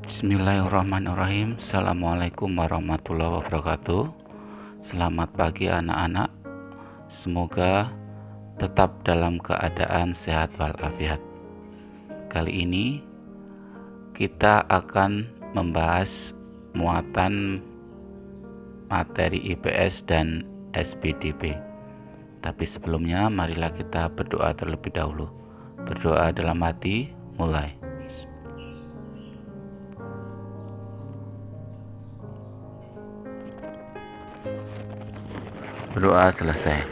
Bismillahirrahmanirrahim. Assalamualaikum warahmatullahi wabarakatuh. Selamat pagi anak-anak. Semoga tetap dalam keadaan sehat walafiat. Kali ini kita akan membahas muatan materi IPS dan SPDB. Tapi sebelumnya marilah kita berdoa terlebih dahulu. Berdoa dalam hati, mulai. Berdoa selesai.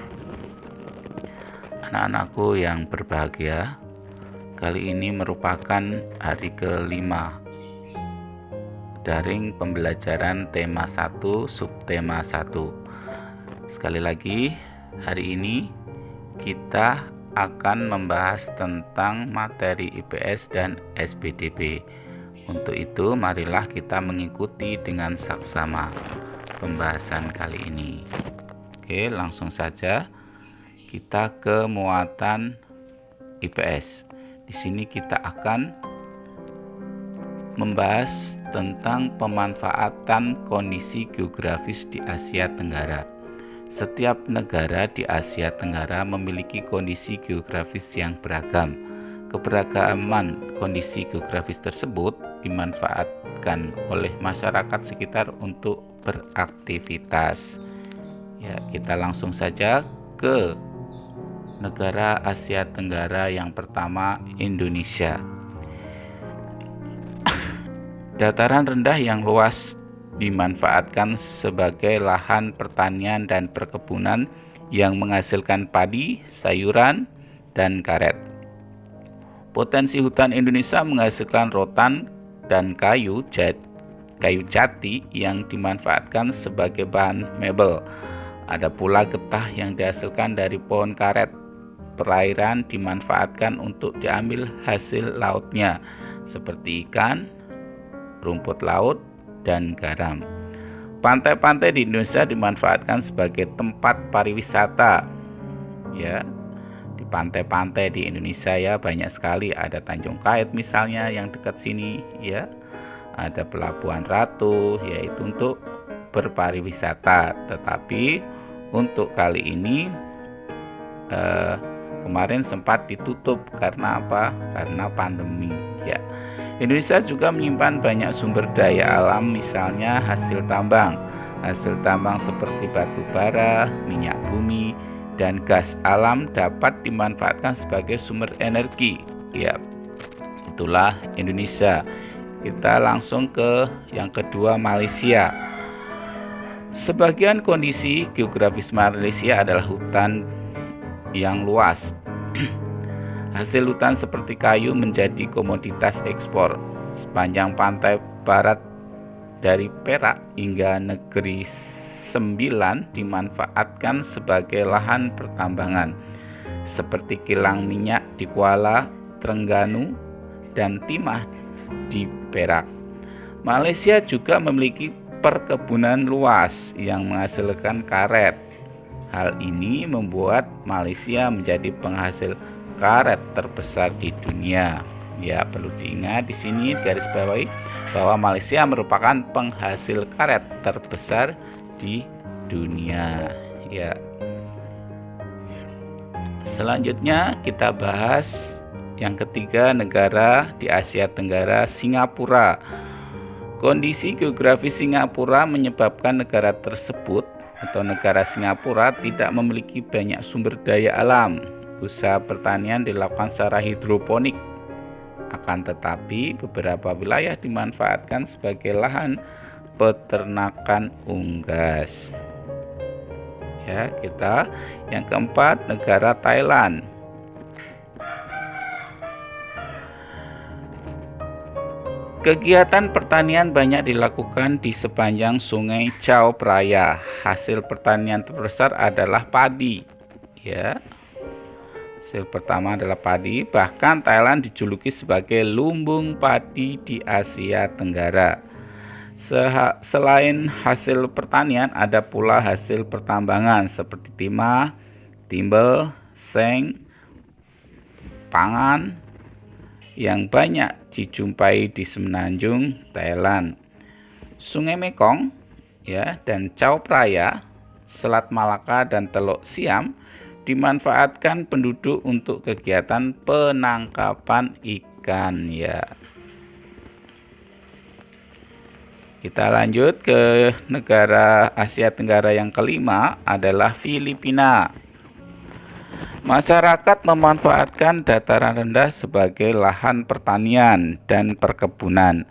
Anak-anakku yang berbahagia, kali ini merupakan hari kelima daring pembelajaran tema 1 subtema 1. Sekali lagi, hari ini kita akan membahas tentang materi IPS dan SPDB. Untuk itu marilah kita mengikuti dengan saksama pembahasan kali ini. Oke, langsung saja kita ke muatan IPS. Di sini kita akan membahas tentang pemanfaatan kondisi geografis di Asia Tenggara. Setiap negara di Asia Tenggara memiliki kondisi geografis yang beragam. Keberagaman kondisi geografis tersebut dimanfaatkan oleh masyarakat sekitar untuk beraktivitas. Ya, kita langsung saja ke negara Asia Tenggara yang pertama, Indonesia. Dataran rendah yang luas dimanfaatkan sebagai lahan pertanian dan perkebunan yang menghasilkan padi, sayuran, dan karet. Potensi hutan Indonesia menghasilkan rotan dan kayu jati yang dimanfaatkan sebagai bahan mebel. Ada pula getah yang dihasilkan dari pohon karet. Perairan dimanfaatkan untuk diambil hasil lautnya, seperti ikan, rumput laut, dan garam. Pantai-pantai di Indonesia dimanfaatkan sebagai tempat pariwisata. Ya, di pantai-pantai di Indonesia ya banyak sekali. Ada Tanjung Kait misalnya yang dekat sini, ya. Ada Pelabuhan Ratu, yaitu untuk berpariwisata. Tetapi untuk kali ini kemarin sempat ditutup karena apa? Karena pandemi, ya. Indonesia juga menyimpan banyak sumber daya alam, misalnya hasil tambang seperti batu bara, minyak bumi, dan gas alam dapat dimanfaatkan sebagai sumber energi. Ya, itulah Indonesia. Kita langsung ke yang kedua, Malaysia. Sebagian kondisi geografis Malaysia adalah hutan yang luas. Hasil hutan seperti kayu menjadi komoditas ekspor. Sepanjang pantai barat dari Perak hingga Negeri Sembilan dimanfaatkan sebagai lahan pertambangan, seperti kilang minyak di Kuala, Terengganu, dan timah di Perak. Malaysia juga memiliki perkebunan luas yang menghasilkan karet. Hal ini membuat Malaysia menjadi penghasil karet terbesar di dunia. Ya, perlu diingat di sini garis bawahi bahwa Malaysia merupakan penghasil karet terbesar di dunia. Ya. Selanjutnya kita bahas yang ketiga, negara di Asia Tenggara, Singapura. Kondisi geografis Singapura menyebabkan negara tersebut atau negara Singapura tidak memiliki banyak sumber daya alam. Usaha pertanian dilakukan secara hidroponik. Akan tetapi beberapa wilayah dimanfaatkan sebagai lahan peternakan unggas. Ya, kita yang keempat, negara Thailand. Kegiatan pertanian banyak dilakukan di sepanjang Sungai Chao Phraya. Hasil pertanian terbesar adalah padi. Ya. Hasil pertama adalah padi. Bahkan Thailand dijuluki sebagai lumbung padi di Asia Tenggara. Selain hasil pertanian, ada pula hasil pertambangan seperti timah, timbel, seng, pangan, yang banyak dijumpai di semenanjung Thailand. Sungai Mekong ya dan Chao Phraya, Selat Malaka dan Teluk Siam dimanfaatkan penduduk untuk kegiatan penangkapan ikan ya. Kita lanjut ke negara Asia Tenggara yang kelima adalah Filipina. Masyarakat memanfaatkan dataran rendah sebagai lahan pertanian dan perkebunan.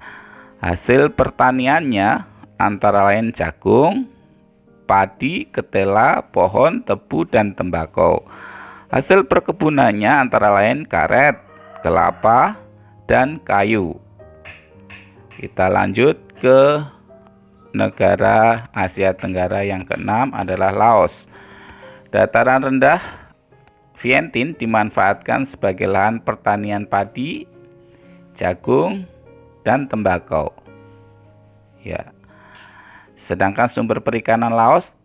Hasil pertaniannya antara lain jagung, padi, ketela, pohon, tebu, dan tembakau. Hasil perkebunannya antara lain karet, kelapa, dan kayu. Kita lanjut ke negara Asia Tenggara yang keenam adalah Laos. Dataran rendah Vientiane dimanfaatkan sebagai lahan pertanian padi, jagung, dan tembakau. Ya. Sedangkan sumber perikanan Laos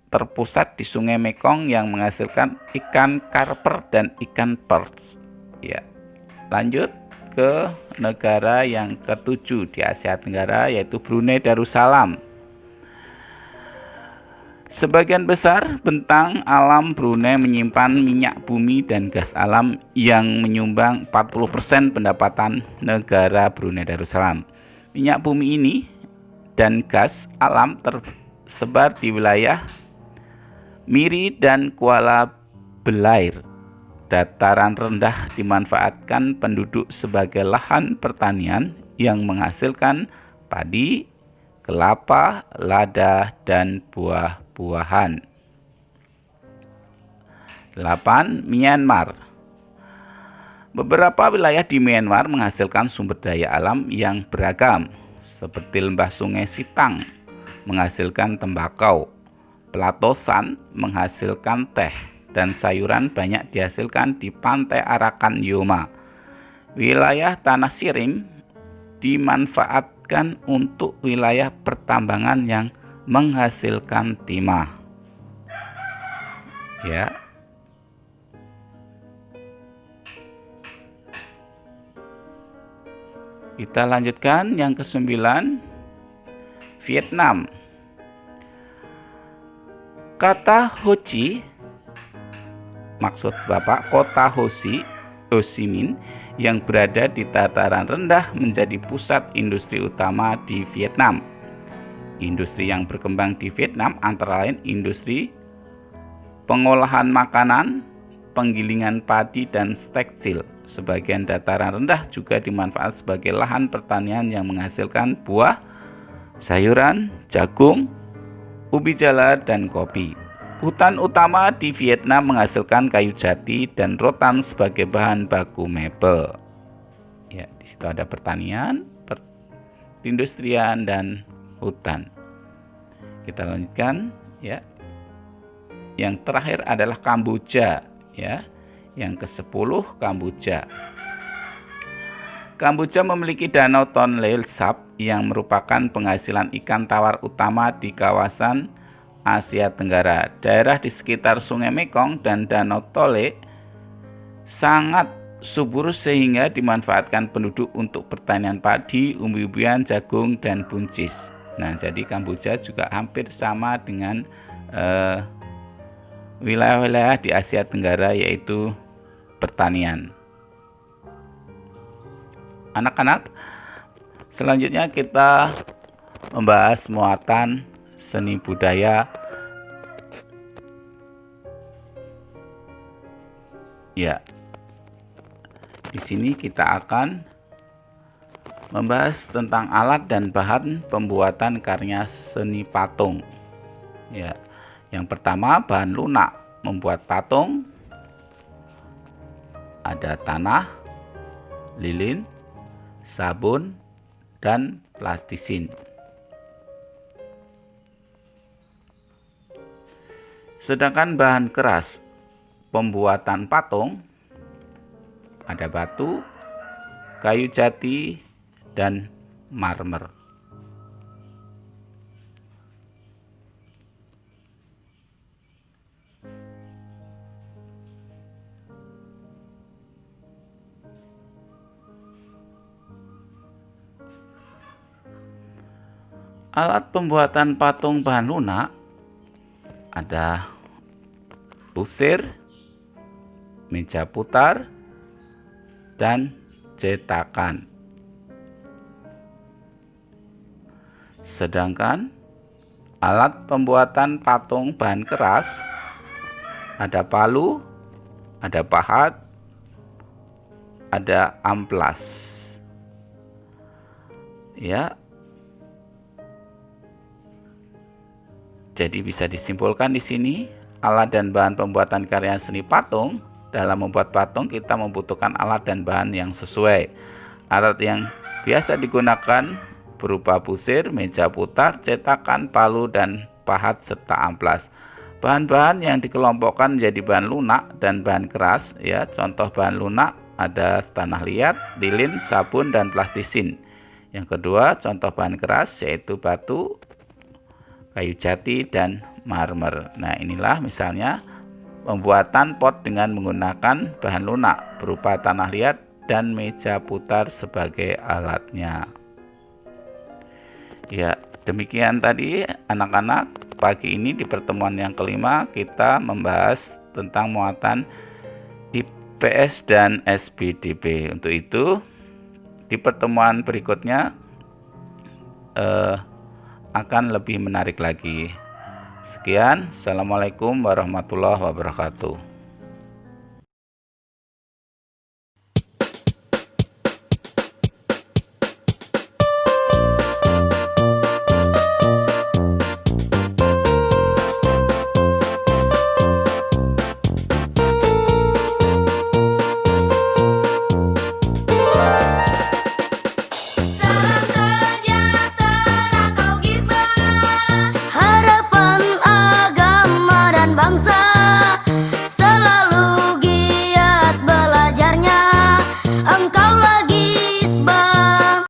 terpusat di Sungai Mekong yang menghasilkan ikan karper dan ikan perch. Ya. Lanjut ke negara yang ketujuh di Asia Tenggara yaitu Brunei Darussalam. Sebagian besar bentang alam Brunei menyimpan minyak bumi dan gas alam yang menyumbang 40% pendapatan negara Brunei Darussalam. Minyak bumi ini dan gas alam tersebar di wilayah Miri dan Kuala Belair. Dataran rendah dimanfaatkan penduduk sebagai lahan pertanian yang menghasilkan padi, kelapa, lada, dan buah-buahan. 8. Myanmar. Beberapa wilayah di Myanmar menghasilkan sumber daya alam yang beragam, seperti lembah sungai Sitang menghasilkan tembakau, Plato San menghasilkan teh, dan sayuran banyak dihasilkan di pantai Arakan Yoma. Wilayah Tanah Sirim dimanfaatkan untuk wilayah pertambangan yang menghasilkan timah. Ya. Kita lanjutkan yang ke-9, Vietnam. Kata Ho Chi, maksud Bapak kota Ho Chi Minh yang berada di dataran rendah menjadi pusat industri utama di Vietnam. Industri yang berkembang di Vietnam antara lain industri pengolahan makanan, penggilingan padi, dan tekstil. Sebagian dataran rendah juga dimanfaatkan sebagai lahan pertanian yang menghasilkan buah, sayuran, jagung, ubi jala, dan kopi. Hutan utama di Vietnam menghasilkan kayu jati dan rotan sebagai bahan baku mebel. Ya, di situ ada pertanian, perindustrian, dan hutan. Kita lanjutkan ya. Yang terakhir adalah Kamboja ya. Yang ke-10 Kamboja. Kamboja memiliki danau Tonle Sap yang merupakan penghasilan ikan tawar utama di kawasan Asia Tenggara. Daerah di sekitar Sungai Mekong dan Danau Tole sangat subur sehingga dimanfaatkan penduduk untuk pertanian padi, umbi-umbian, jagung, dan buncis. Nah, jadi Kamboja juga hampir sama dengan wilayah-wilayah di Asia Tenggara yaitu pertanian. Anak-anak, selanjutnya kita membahas muatan seni budaya. Ya. Di sini kita akan membahas tentang alat dan bahan pembuatan karya seni patung. Ya. Yang pertama, bahan lunak membuat patung. Ada tanah, lilin, sabun, dan plastisin. Sedangkan bahan keras pembuatan patung ada batu, kayu jati, dan marmer. Alat pembuatan patung bahan lunak ada pusir, meja putar, dan cetakan. Sedangkan alat pembuatan patung bahan keras ada palu, ada pahat, ada amplas. Ya. Jadi bisa disimpulkan di sini, alat dan bahan pembuatan karya seni patung. Dalam membuat patung kita membutuhkan alat dan bahan yang sesuai. Alat yang biasa digunakan berupa pusir, meja putar, cetakan, palu, dan pahat serta amplas. Bahan-bahan yang dikelompokkan menjadi bahan lunak dan bahan keras, ya. Contoh bahan lunak ada tanah liat, lilin, sabun, dan plastisin. Yang kedua, contoh bahan keras yaitu batu, kayu jati, dan marmer. Nah, inilah misalnya pembuatan pot dengan menggunakan bahan lunak berupa tanah liat dan meja putar sebagai alatnya. Ya, demikian tadi anak-anak. Pagi ini di pertemuan yang kelima kita membahas tentang muatan IPS dan SPDB. Untuk itu di pertemuan berikutnya akan lebih menarik lagi. Sekian, assalamualaikum warahmatullahi wabarakatuh.